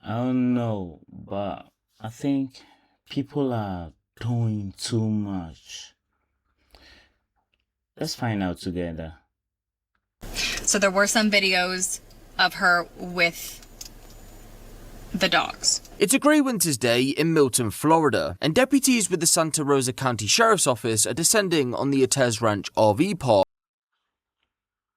I don't know, but I think people are doing too much. Let's find out together. So there were some videos of her with the dogs. It's a grey winter's day in Milton, Florida, and deputies with the Santa Rosa County Sheriff's Office are descending on the Atez Ranch RV park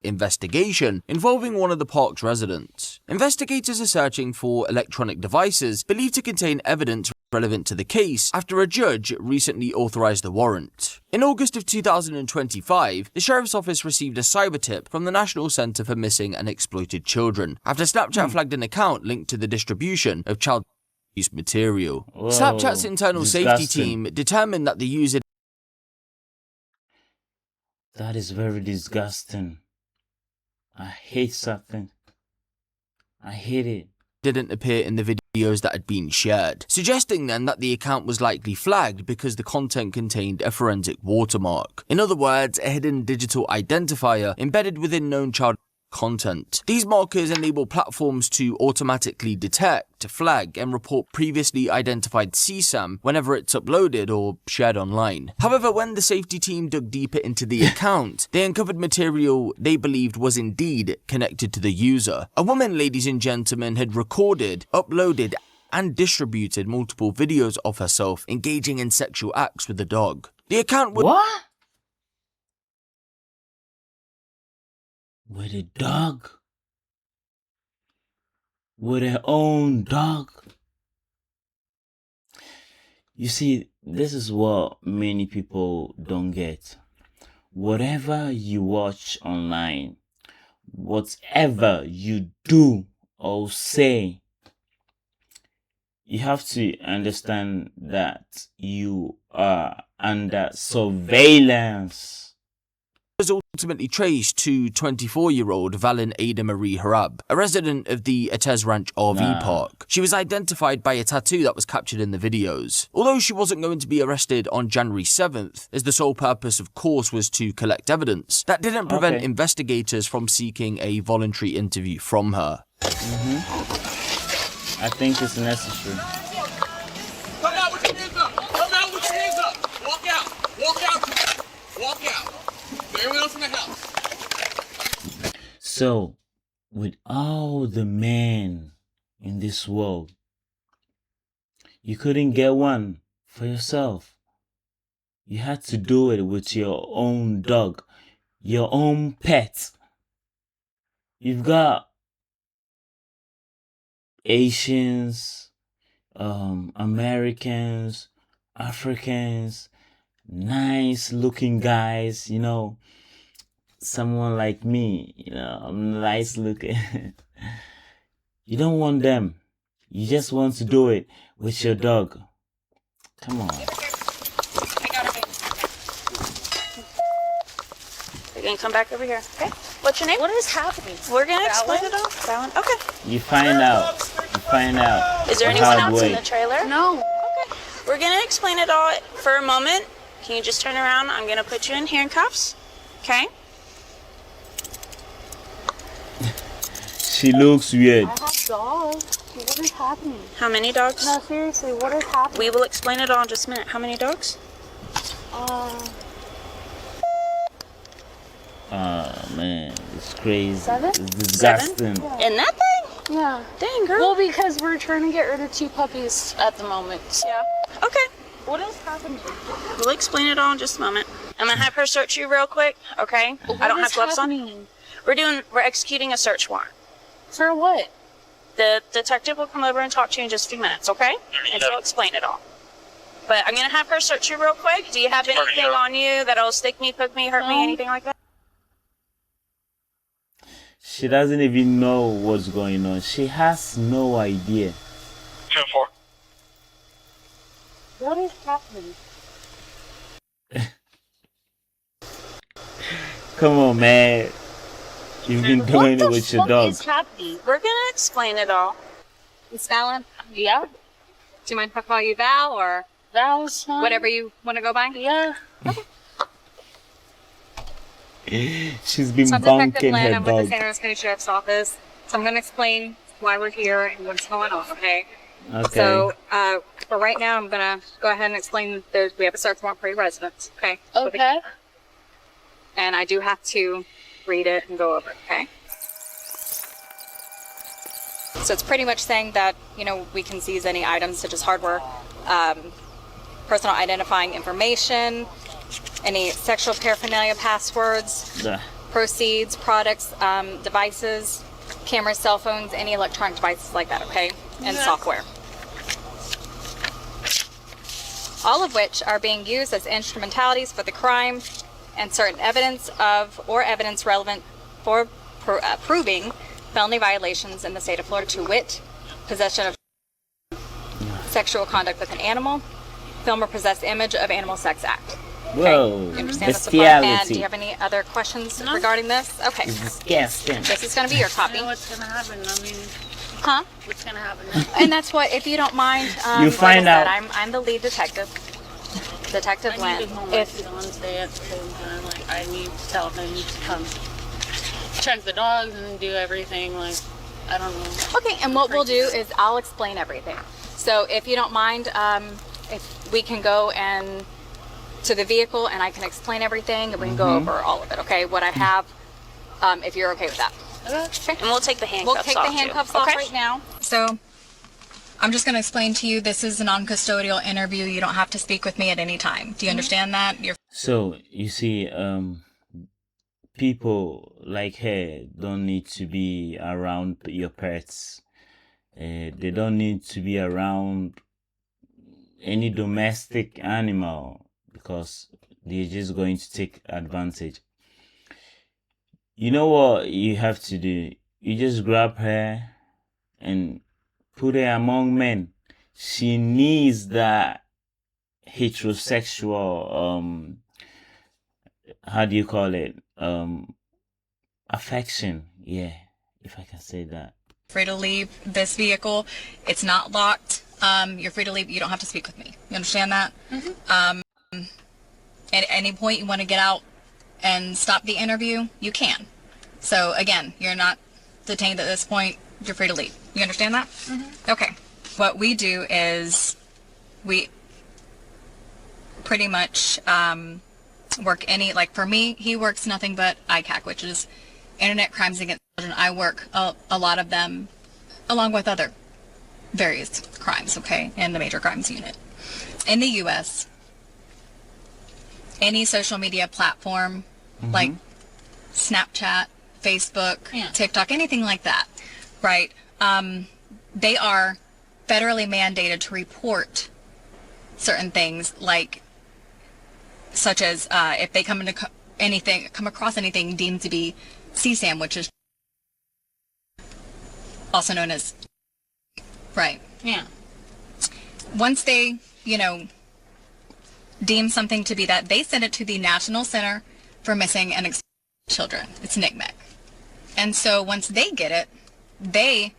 investigation involving one of the park's residents. Investigators are searching for electronic devices believed to contain evidence relevant to the case after a judge recently authorized the warrant. In August of 2025, the Sheriff's Office received a cyber tip from the National Center for Missing and Exploited Children after Snapchat flagged an account linked to the distribution of child abuse material. Whoa, Snapchat's internal safety team determined that the user That is very disgusting. I hate something. I hate it. didn't appear in the videos that had been shared, suggesting then that the account was likely flagged because the content contained a forensic watermark. In other words, a hidden digital identifier embedded within known child content. These markers enable platforms to automatically detect, flag, and report previously identified CSAM whenever it's uploaded or shared online. However, when the safety team dug deeper into the account, they uncovered material they believed was indeed connected to the user. A woman, ladies and gentlemen, had recorded, uploaded, and distributed multiple videos of herself engaging in sexual acts with the dog. The account would— What? With a dog? With her own dog? You see, this is what many people don't get. Whatever you watch online, whatever you do or say, you have to understand that you are under surveillance. Was ultimately traced to 24-year-old Valin Ada Marie Harab, a resident of the Atez Ranch RV park. She was identified by a tattoo that was captured in the videos. Although she wasn't going to be arrested on January 7th, as the sole purpose of course was to collect evidence, that didn't prevent investigators from seeking a voluntary interview from her. I think it's necessary. Come out with your hands up! Come out with your hands up! Walk out! Walk out! Walk out! Everyone else in the house. So, with all the men in this world, you couldn't get one for yourself. You had to do it with your own dog, your own pet. You've got Asians, Americans, Africans, nice looking guys, you know, someone like me, you know, I'm nice looking. You don't want them. You just want to do it with your dog. Come on. I got it. You're gonna come back over here, okay? What's your name? What is happening? We're gonna explain it all. That one? Okay. You find out. You find out. Is there the anyone hard else in way. the trailer? No. Okay. We're gonna explain it all for a moment. Can you just turn around? I'm gonna put you in handcuffs. Okay? She looks weird. I have dogs. What is happening? How many dogs? No, seriously, what is happening? We will explain it all in just a minute. How many dogs? Oh man, it's crazy. 7? It's disgusting. In that thing? Yeah. Dang, girl. Well, because we're trying to get rid of 2 puppies at the moment. Yeah. Okay. What is happening? We'll explain it all in just a moment. I'm gonna have her search you real quick, okay? I don't have gloves on. We're executing a search warrant. For what? The detective will come over and talk to you in just a few minutes, okay? And she'll explain it all. But I'm gonna have her search you real quick. Do you have anything on you that'll stick me, poke me, hurt me, anything like that? She doesn't even know what's going on. She has no idea. 2-4. What is happening? Come on, man. You've been doing it with your dog. What is happening? We're gonna explain it all. Miss Fallon, Yeah. do you mind if I call you Val or Val's fine. whatever you want to go by? Yeah. She's been So I'm Detective bonking Lynn. her I'm with the dog. Santa Rosa County Sheriff's Office. So I'm going to explain why we're here and what's going on, okay? Okay. So, for right now, I'm gonna go ahead and explain that we have a search warrant for your residence, okay? Okay. And I do have to read it and go over it, okay? So it's pretty much saying that, you know, we can seize any items such as hardware, personal identifying information, any sexual paraphernalia, passwords, Duh. proceeds, products, devices, cameras, cell phones, any electronic devices like that, okay? And software. All of which are being used as instrumentalities for the crime, and certain evidence of or evidence relevant for proving felony violations in the state of Florida, to wit, possession of sexual conduct with an animal, film or possess image of animal sex act. Whoa. You understand this so far? And do Bestiality. you have any other questions regarding this? Okay. It's disgusting. This is going to be your copy. What's gonna happen? I mean, Huh? what's gonna happen? And that's what, if you don't mind, You like find I said, out. I'm the lead detective. Detective I Lynn. need him If on Wednesday at the same time. Like, I need to tell him to come check the dogs and do everything. Like, I don't know. Okay, and what we'll do is I'll explain everything. So if you don't mind, if we can go and to the vehicle and I can explain everything and we can go over all of it, okay? What I have, if you're okay with that. Okay. And we'll take the handcuffs We'll take off the handcuffs off right now. So, I'm just going to explain to you, this is a non-custodial interview. You don't have to speak with me at any time. Do you understand that? You're So you see, people like her don't need to be around your pets. They don't need to be around any domestic animal because they're just going to take advantage. You know what you have to do? You just grab her and put her among men. She needs that heterosexual how do you call it, affection, yeah, if I can say that. free to leave this vehicle. It's not locked. You're free to leave. You don't have to speak with me. You understand that? At any point you want to get out and stop the interview, you can. So again, you're not detained at this point. You're free to leave. You understand that? Okay. What we do is we pretty much work any, like for me, he works nothing but ICAC, which is Internet Crimes Against Children. I work a lot of them along with other various crimes, okay, in the Major Crimes Unit. In the U.S., any social media platform like Snapchat, Facebook, TikTok, anything like that, right? They are federally mandated to report certain things, like such as if they come across anything deemed to be CSAM, which is also known as, right? Yeah. Once they, deem something to be that, they send it to the National Center for Missing and Exploited Children. It's NCMEC. And so once they get it, they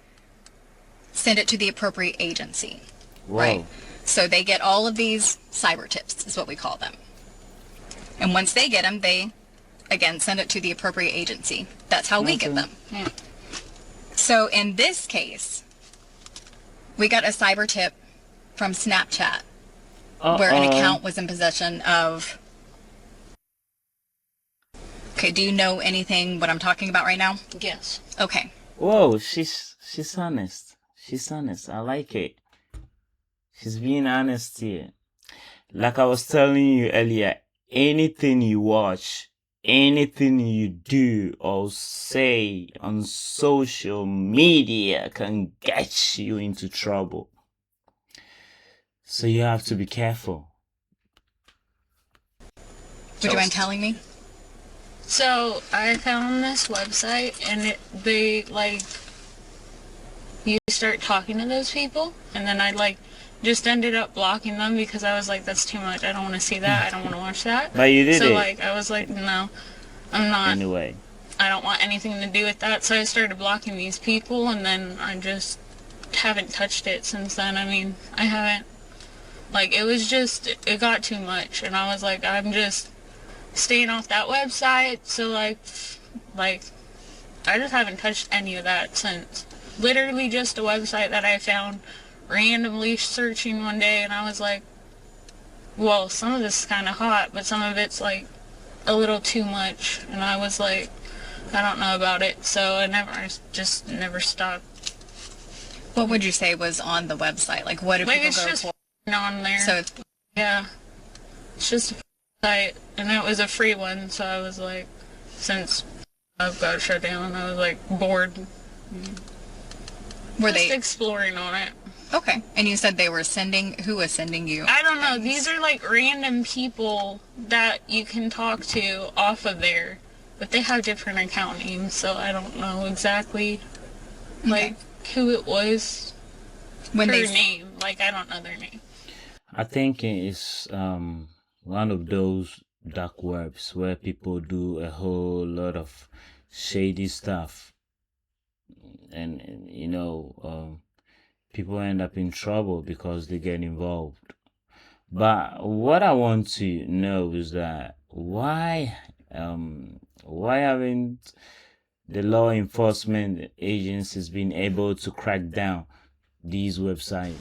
send it to the appropriate agency. Whoa. Right? So they get all of these cyber tips, is what we call them. And once they get them, they, again, send it to the appropriate agency. That's how we get them. Yeah. So in this case, we got a cyber tip from Snapchat where an account was in possession of... Okay, do you know anything what I'm talking about right now? Yes. Okay. Whoa, she's honest. She's honest. I like it. She's being honest here. Like I was telling you earlier, anything you watch, anything you do or say on social media can get you into trouble. So you have to be careful. Would you mind telling me? So I found this website, and you start talking to those people, and then I just ended up blocking them because I was like, that's too much. I don't want to see that. I don't want to watch that. But you did so it. I was like, no, I'm not. Anyway. I don't want anything to do with that. So I started blocking these people, and then I just haven't touched it since then. I mean, I haven't. It got too much, and I was like, I'm just staying off that website. So I just haven't touched any of that since. literally just a website that I found randomly searching one day, and I was like, well, some of this is kind of hot, but some of it's like a little too much, and I was like, I don't know about it, so I never stopped. What would you say was on the website? Like, what do Like, people it's go just for? on there. So it's Yeah. It's just a site, and it was a free one, so I was like, since I've got shut down, I was like bored. were Just they exploring on it. okay? And you said they were sending. Who was sending you? I don't know. These are like random people that you can talk to off of there, but they have different account names, so I don't know exactly like who it was. When Their they name, like I don't know their name. I think it's one of those dark webs where people do a whole lot of shady stuff, and people end up in trouble because they get involved. But what I want to know is that why haven't the law enforcement agencies been able to crack down these websites?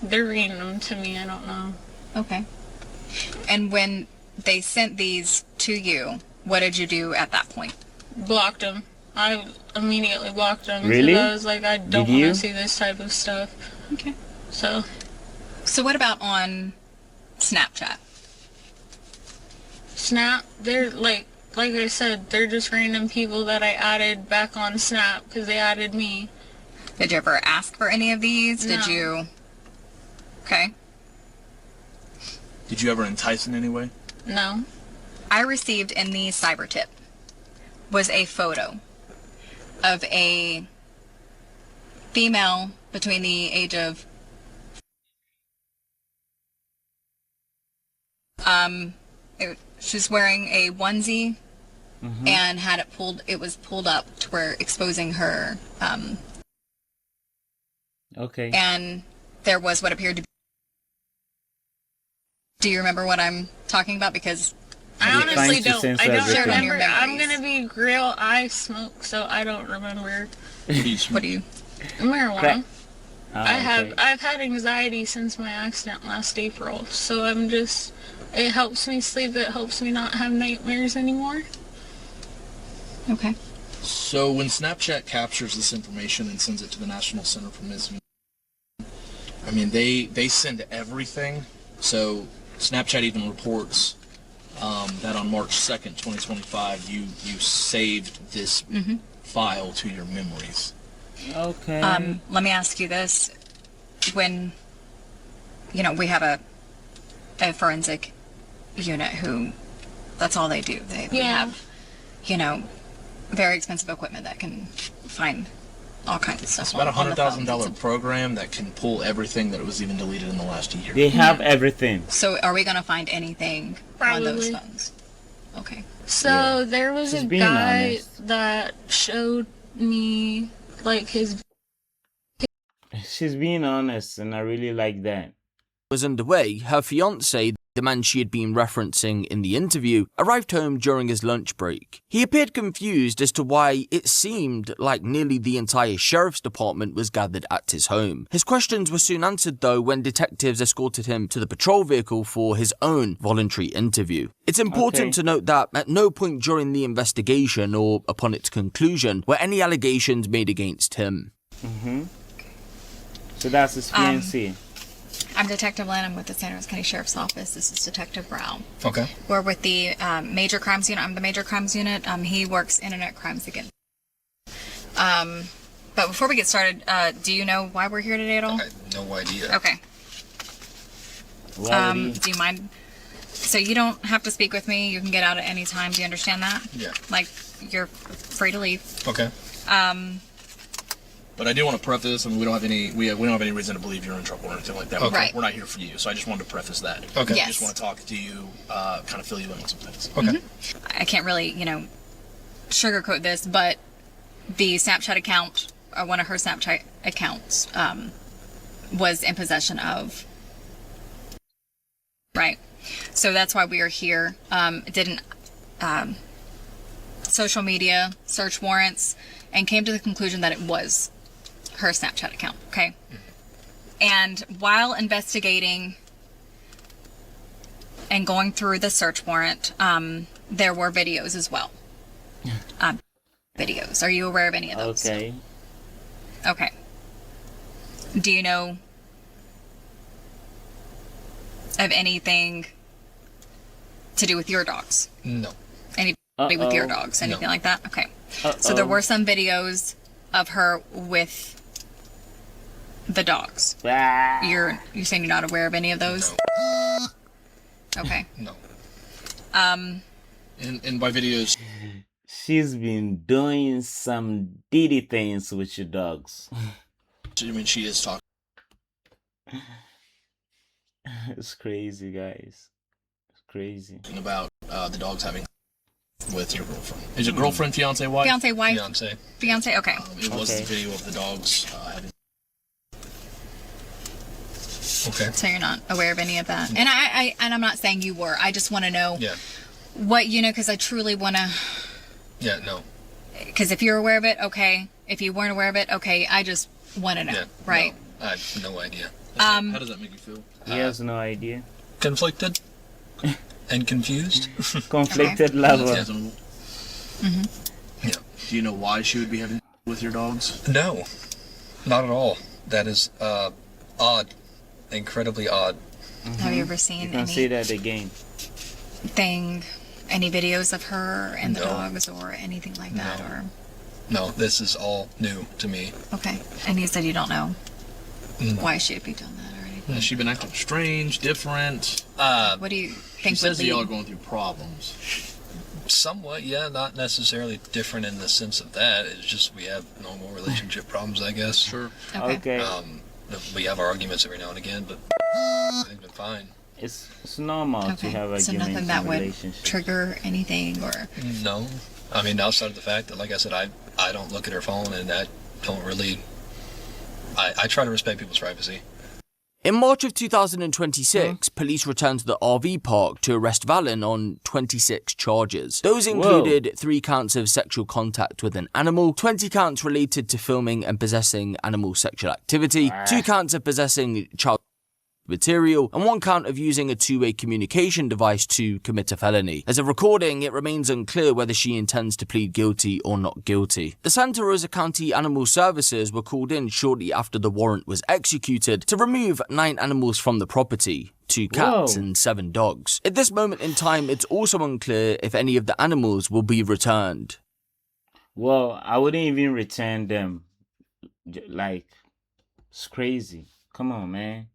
They're reading them to me. I don't know. Okay. And when they sent these to you, what did you do at that point? Blocked them. I immediately blocked them. Really? I was like, I don't Did want you? to see this type of stuff. Okay. So, So what about on Snapchat? Snap, they're like I said, they're just random people that I added back on Snap because they added me. Did you ever ask for any of these? Did No. you? Okay. Did you ever entice in any way? No. I received in the cyber tip was a photo of a female between the age of she's wearing a onesie and had it was pulled up to where exposing her Okay. and there was what appeared to be. Do you remember what I'm talking about? Because I You're honestly trying to don't. censor I don't everything. remember. Your I'm memories. gonna be real. I smoke, so I don't remember what do you? marijuana. Ah, okay. I've had anxiety since my accident last April, so it helps me sleep. It helps me not have nightmares anymore. Okay. So when Snapchat captures this information and sends it to the National Center for Missing, I mean, they send everything. So Snapchat even reports that on March 2nd, 2025, you saved this file to your memories. Okay. Let me ask you this. When, we have a forensic unit who, that's all they do. They have, very expensive equipment that can find all kinds of stuff. It's about a on the phone. $100,000 program that can pull everything that was even deleted in the last year. They have everything. So are we going to find anything on those Probably. phones? Okay. So there was She's a being guy honest. that showed me like his. She's being honest, and I really like that. Was underway, her fiancé, the man she had been referencing in the interview, arrived home during his lunch break. He appeared confused as to why it seemed like nearly the entire sheriff's department was gathered at his home. His questions were soon answered though when detectives escorted him to the patrol vehicle for his own voluntary interview. It's important to note that at no point during the investigation or upon its conclusion were any allegations made against him. So that's his fiancé. I'm Detective Lynn. I'm with the San Jose County Sheriff's Office. This is Detective Brown. Okay. We're with the Major Crimes Unit. I'm the Major Crimes Unit. He works Internet Crimes again. But before we get started, do you know why we're here today at all? I have no idea. Okay. Why would he- Do you mind? So you don't have to speak with me. You can get out at any time. Do you understand that? Yeah. Like, you're free to leave. Okay. But I do want to preface, we don't have any reason to believe you're in trouble or anything like that. Okay. Right. We're not here for you, so I just wanted to preface that. Okay. I Yes. just want to talk to you, kind of fill you in on some things. Okay. I can't really, sugarcoat this, but the Snapchat account, one of her Snapchat accounts, was in possession of. Right. So that's why we are here. Social media search warrants and came to the conclusion that it was her Snapchat account, okay? And while investigating and going through the search warrant, there were videos as well. Videos. Are you aware of any of those? Okay. Okay. Do you know of anything to do with your dogs? No. Anybody with your Uh-oh. dogs? Anything like that? Okay. Uh-oh. So there were some videos of her with the dogs. Ah. You're saying you're not aware of any of those? No. Okay. No. Um, And by videos, She's been doing some diddy things with your dogs. I mean, she is talking It's crazy, guys. It's crazy. about the dogs having with your girlfriend. Is it girlfriend, fiance, wife? Fiance, wife. Fiance. Fiance? Okay. It was Okay. the video of the dogs having. Okay. So you're not aware of any of that. And I'm not saying you were. I just want to know Yeah. what, because I truly want to, Yeah. No. because if you're aware of it, okay. If you weren't aware of it, okay. I just want to know, Yeah. right? No, I have no idea. How does that make you feel? He has no idea. Conflicted and confused. Conflicted lover. Reasonable. Yeah. Do you know why she would be having with your dogs? No, not at all. That is odd, incredibly odd. Have you ever seen You can see anything, that again. any videos of her and the No. dogs or anything like that? No. Or No, this is all new to me. okay. And you said you don't know No. why she would be doing that or anything. Has she been acting strange, different? What do you She think says would that y'all are lead? going through problems. Somewhat, yeah, not necessarily different in the sense of that. It's just we have normal relationship problems, I guess. Sure. Okay. Okay. We have our arguments every now and again, but everything's been fine. It's normal to Okay. have So arguments nothing that in would relationships. trigger anything or No, I mean outside of the fact that, like I said, I don't look at her phone, and I don't really. I try to respect people's privacy. In March of 2026, police returned to the RV park to arrest Valen on 26 charges. Those included 3 counts of sexual contact with an animal, 20 counts related to filming and possessing animal sexual activity, 2 counts of possessing child material, and 1 count of using a two-way communication device to commit a felony. As of recording, it remains unclear whether she intends to plead guilty or not guilty. The Santa Rosa County Animal Services were called in shortly after the warrant was executed to remove 9 animals from the property, 2 cats Whoa. and 7 dogs. At this moment in time, it's also unclear if any of the animals will be returned. Well, I wouldn't even return them. Like, it's crazy. Come on, man.